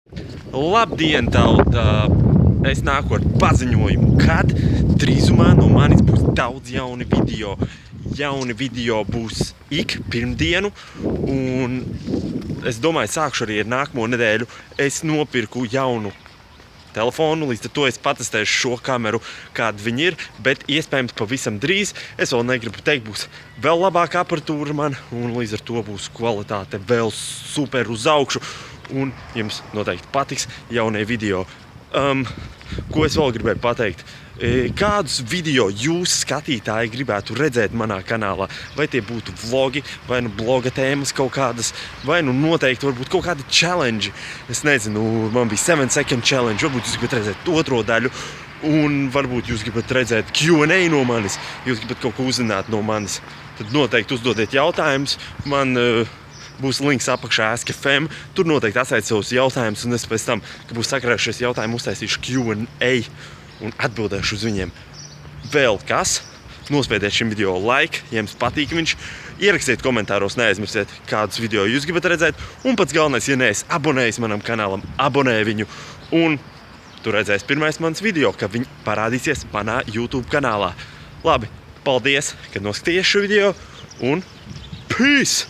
Labdien, tauta! Es nāku ar paziņojumu, kad drīzumā no manis būs daudz jauni video. Jauni video būs ik pirmdienu, un es domāju, sākšu arī ar nākamo nedēļu. Es nopirku jaunu telefonu, līdz ar to es patestēšu šo kameru, kāda viņa ir, bet iespējams pavisam drīz. Es vēl negribu teikt, būs vēl labāka aparatūra man, un līdz ar to būs kvalitāte vēl super uz augšu, un jums noteikti patiks jaunie video. Ko es vēl gribēju pateikt? Kādus video jūs, skatītāji, gribētu redzēt manā kanālā? Vai tie būtu vlogi, vai nu bloga tēmas kaut kādas, vai nu noteikti varbūt kaut kādi challenge. Es nezinu, man bija 7 second challenge, varbūt jūs gribat redzēt otro daļu, un varbūt jūs gribat redzēt Q&A no manis, jūs gribat kaut ko uzzināt no manis. Tad noteikti uzdodiet jautājumus. Man būs links apakšā Ask.fm, tur noteikti atstājiet savus jautājumus, un es pēc tam, kad būs sakrājušies jautājumi, uztaisīšu Q&A un atbildēšu uz viņiem. Vēl kas? Nospiediet šim video like, ja jums patīk viņš. Ierakstiet komentāros, neaizmirstiet, kādus video jūs gribat redzēt. Un pats galvenais, ja neesi abonējis manam kanālam, abonē viņu. Un tu redzēsi pirmais mans video, kad viņi parādīsies manā YouTube kanālā. Labi, paldies, ka noskatījies šo video. Un peace!